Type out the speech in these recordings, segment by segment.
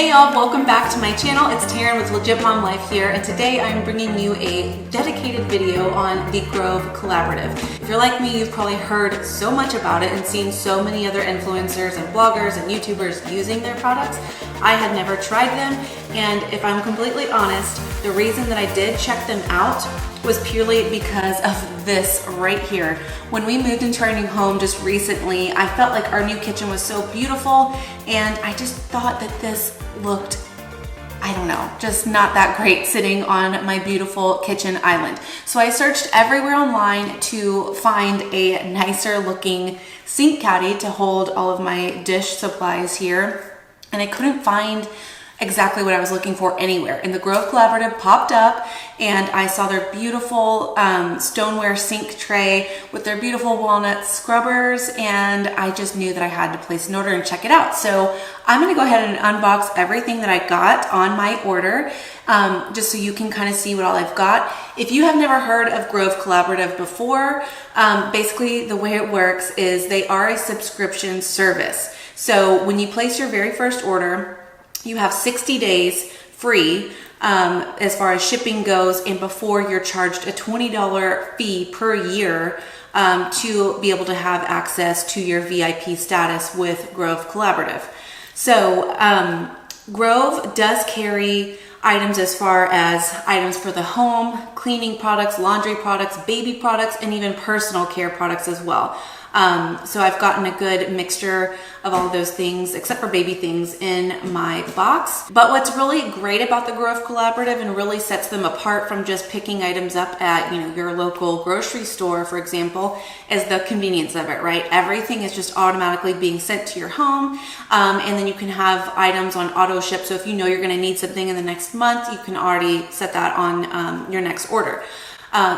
Hey y'all, welcome back to my channel. It's Taren with Legit Mom Life here, and today I'm bringing you a dedicated video on the Grout Collaborative. If you're like me, you've probably heard so much about it and seen so many other influencers and bloggers and YouTubers using their products. I had never tried them, and if I'm completely honest, the reason that I did check them out was purely because of this right here. When we moved into our new home just recently, I felt like our new kitchen was so beautiful, and I just thought that this looked, I don't know, just not that great sitting on my beautiful kitchen island. So I searched everywhere online to find a nicer looking sink caddy to hold all of my dish supplies here, and I couldn't find exactly what I was looking for anywhere. And the Grout Collaborative popped up, and I saw their beautiful Stoneware sink tray with their beautiful walnut scrubbers, and I just knew that I had to place an order and check it out. So I'm gonna go ahead and unbox everything that I got on my order, just so you can kind of see what all I've got. If you have never heard of Grout Collaborative before, basically the way it works is they are a subscription service. So when you place your very first order, you have 60 days free as far as shipping goes, and before you're charged a $20 fee per year to be able to have access to your VIP status with Grout Collaborative. So Grout does carry items as far as items for the home, cleaning products, laundry products, baby products, and even personal care products as well. So I've gotten a good mixture of all of those things, except for baby things, in my box. But what's really great about the Grout Collaborative and really sets them apart from just picking items up at, your local grocery store, for example, is the convenience of it, right? Everything is just automatically being sent to your home, and then you can have items on auto ship. So if you know you're going to need something in the next month, you can already set that on your next order.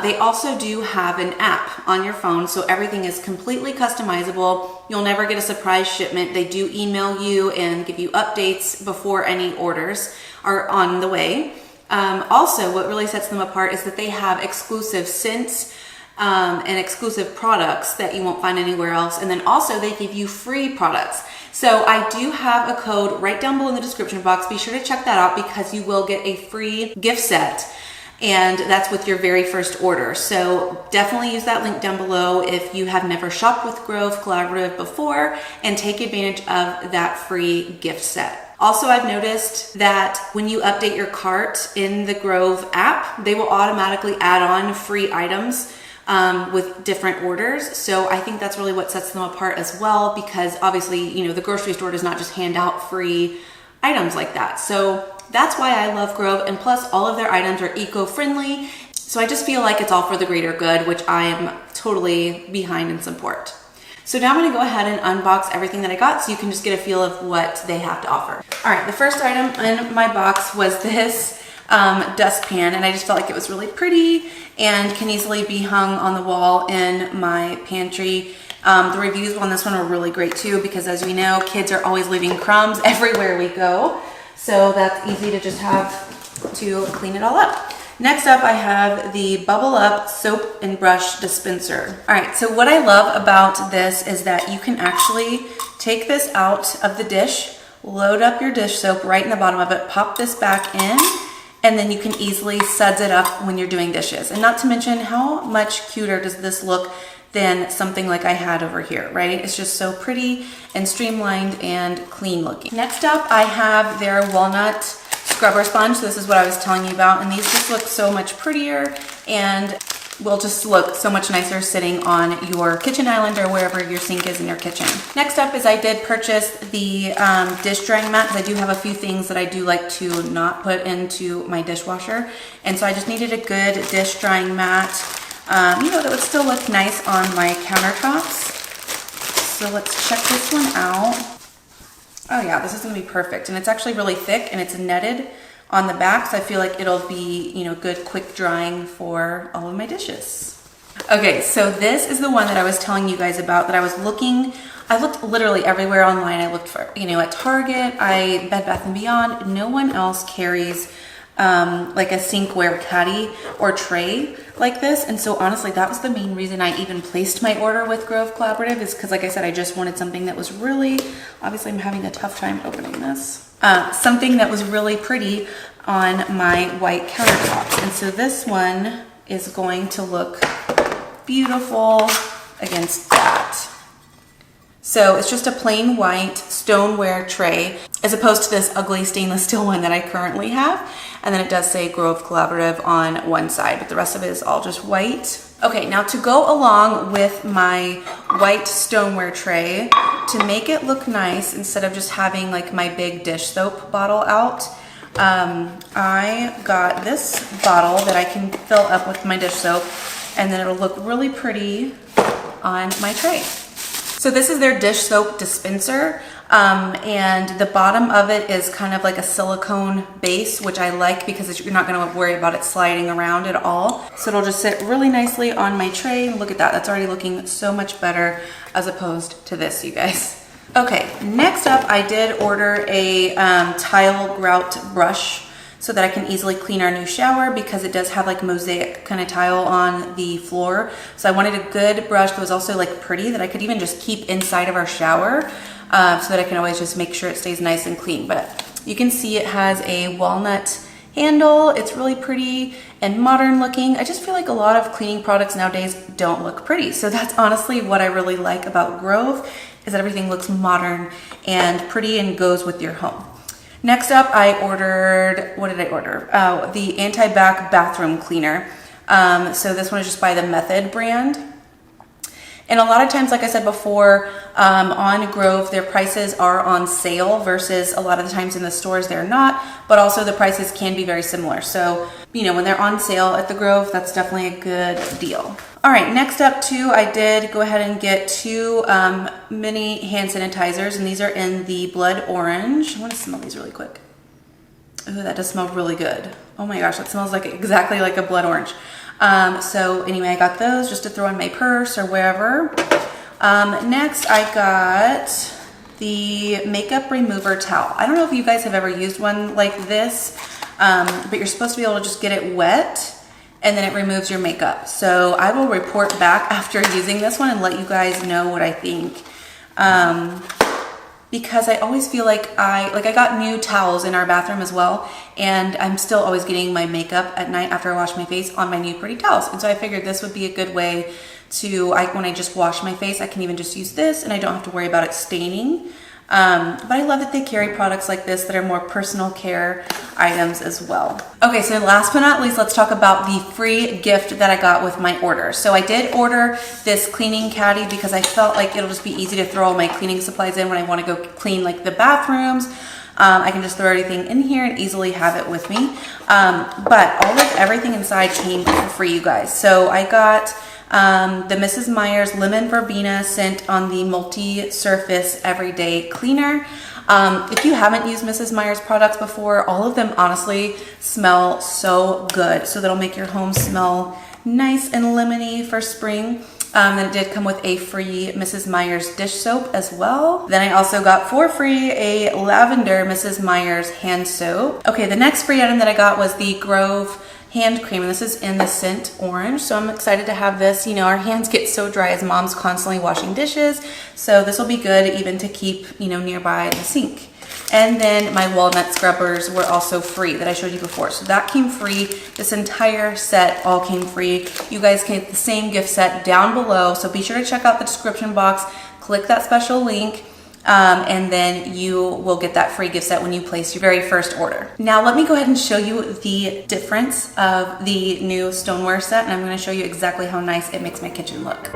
They also do have an app on your phone, so everything is completely customizable. You'll never get a surprise shipment. They do email you and give you updates before any orders are on the way. Also, what really sets them apart is that they have exclusive scents and exclusive products that you won't find anywhere else. And then also they give you free products. So I do have a code right down below in the description box. Be sure to check that out because you will get a free gift set. And that's with your very first order. So definitely use that link down below if you have never shopped with Grout Collaborative before, and take advantage of that free gift set. Also, I've noticed that when you update your cart in the Grout app, they will automatically add on free items with different orders. So I think that's really what sets them apart as well, because obviously, the grocery store does not just hand out free items like that. So that's why I love Grout, and plus all of their items are eco-friendly. So I just feel like it's all for the greater good, which I am totally behind and support. So now I'm gonna go ahead and unbox everything that I got so you can just get a feel of what they have to offer. All right, the first item in my box was this dustpan, and I just felt like it was really pretty and can easily be hung on the wall in my pantry. The reviews on this one were really great too, because as we know, kids are always leaving crumbs everywhere we go. So that's easy to just have to clean it all up. Next up, I have the Bubble Up Soap and Brush Dispenser. All right, so what I love about this is that you can actually take this out of the dish, load up your dish soap right in the bottom of it, pop this back in, and then you can easily suds it up when you're doing dishes. And not to mention, how much cuter does this look than something like I had over here, right? It's just so pretty and streamlined and clean looking. Next up, I have their walnut scrubber sponge. This is what I was telling you about, and these just look so much prettier and will just look so much nicer sitting on your kitchen island or wherever your sink is in your kitchen. Next up is I did purchase the dish drying mat, because I do have a few things that I do like to not put into my dishwasher, and so I just needed a good dish drying mat that would still look nice on my countertops. So let's check this one out. Oh yeah, this is gonna be perfect. And it's actually really thick, and it's netted on the back, so I feel like it'll be, good quick drying for all of my dishes. Okay, so this is the one that I was telling you guys about, that I looked literally everywhere online. I looked for, at Target, Bed Bath & Beyond. No one else carries like a sinkware caddy or tray like this. And so honestly, that was the main reason I even placed my order with Grove Collaborative, is because like I said, I just wanted something that was really, obviously I'm having a tough time opening this, something that was really pretty on my white countertops. And so this one is going to look beautiful against that. So it's just a plain white stoneware tray as opposed to this ugly stainless steel one that I currently have. And then it does say Grove Collaborative on one side, but the rest of it is all just white. Okay, now to go along with my white stoneware tray, to make it look nice, instead of just having like my big dish soap bottle out, I got this bottle that I can fill up with my dish soap, and then it'll look really pretty on my tray. So this is their dish soap dispenser, and the bottom of it is kind of like a silicone base, which I like because you're not going to worry about it sliding around at all. So it'll just sit really nicely on my tray. Look at that, that's already looking so much better as opposed to this, you guys. Okay, next up I did order a tile grout brush so that I can easily clean our new shower, because it does have like mosaic kind of tile on the floor. So I wanted a good brush that was also like pretty, that I could even just keep inside of our shower, so that I can always just make sure it stays nice and clean. But you can see it has a walnut handle. It's really pretty and modern looking. I just feel like a lot of cleaning products nowadays don't look pretty. So that's honestly what I really like about Grove, is that everything looks modern and pretty and goes with your home. Next up, I ordered, what did I order? Oh, the anti-bac bathroom cleaner. So this one is just by the Method brand. And a lot of times, like I said before, on Grove, their prices are on sale versus a lot of the times in the stores they're not, but also the prices can be very similar. So, you know, when they're on sale at the Grove, that's definitely a good deal. All right, next up too, I did go ahead and get two mini hand sanitizers, and these are in the blood orange. I want to smell these really quick. Ooh, that does smell really good. Oh my gosh, that smells like exactly like a blood orange. So anyway, I got those just to throw in my purse or wherever. Next, I got the makeup remover towel. I don't know if you guys have ever used one like this, but you're supposed to be able to just get it wet and then it removes your makeup. So I will report back after using this one and let you guys know what I think. Because I always feel like I got new towels in our bathroom as well, and I'm still always getting my makeup at night after I wash my face on my new pretty towels. And so I figured this would be a good way to, when I just wash my face, I can even just use this and I don't have to worry about it staining. But I love that they carry products like this that are more personal care items as well. Okay, so last but not least, let's talk about the free gift that I got with my order. So I did order this cleaning caddy because I felt like it'll just be easy to throw all my cleaning supplies in when I want to go clean like the bathrooms. I can just throw everything in here and easily have it with me. But everything inside came for free, you guys. So I got the Mrs. Meyer's Lemon Verbena scent on the multi-surface everyday cleaner. If you haven't used Mrs. Meyer's products before, all of them honestly smell so good. So that'll make your home smell nice and lemony for spring. Then it did come with a free Mrs. Meyer's dish soap as well. Then I also got for free a lavender Mrs. Meyer's hand soap. Okay, the next free item that I got was the Grove hand cream, and this is in the scent orange. So I'm excited to have this. You know, our hands get so dry as mom's constantly washing dishes, so this will be good even to keep, you know, nearby the sink. And then my walnut scrubbers were also free that I showed you before. So that came free. This entire set all came free. You guys can get the same gift set down below, so be sure to check out the description box, click that special link, and then you will get that free gift set when you place your very first order. Now let me go ahead and show you the difference of the new stoneware set, and I'm going to show you exactly how nice it makes my kitchen look.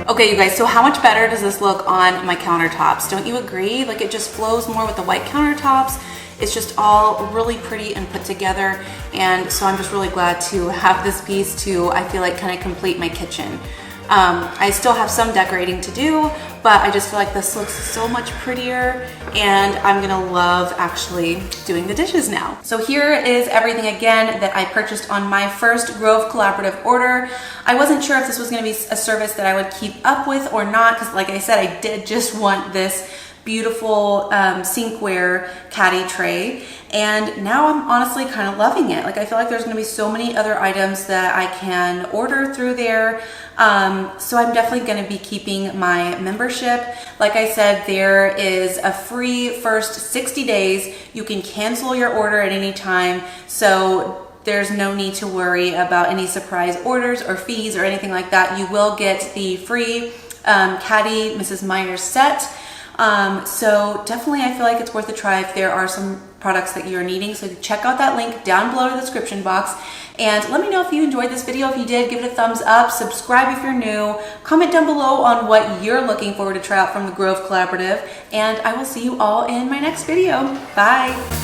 Okay, you guys, so how much better does this look on my countertops? Don't you agree? Like, it just flows more with the white countertops. It's just all really pretty and put together, and so I'm just really glad to have this piece to, I feel like, kind of complete my kitchen. I still have some decorating to do, but I just feel like this looks so much prettier, and I'm gonna love actually doing the dishes now. So here is everything again that I purchased on my first Grove Collaborative order. I wasn't sure if this was gonna be a service that I would keep up with or not, because like I said, I did just want this beautiful sinkware caddy tray, and now I'm honestly kind of loving it. Like, I feel like there's going to be so many other items that I can order through there, so I'm definitely going to be keeping my membership. Like I said, there is a free first 60 days. You can cancel your order at any time, so there's no need to worry about any surprise orders or fees or anything like that. You will get the free caddy Mrs. Myers set. So definitely I feel like it's worth a try if there are some products that you're needing. So check out that link down below in the description box, and let me know if you enjoyed this video. If you did, give it a thumbs up, subscribe if you're new, comment down below on what you're looking forward to try out from the Grove Collaborative, and I will see you all in my next video. Bye.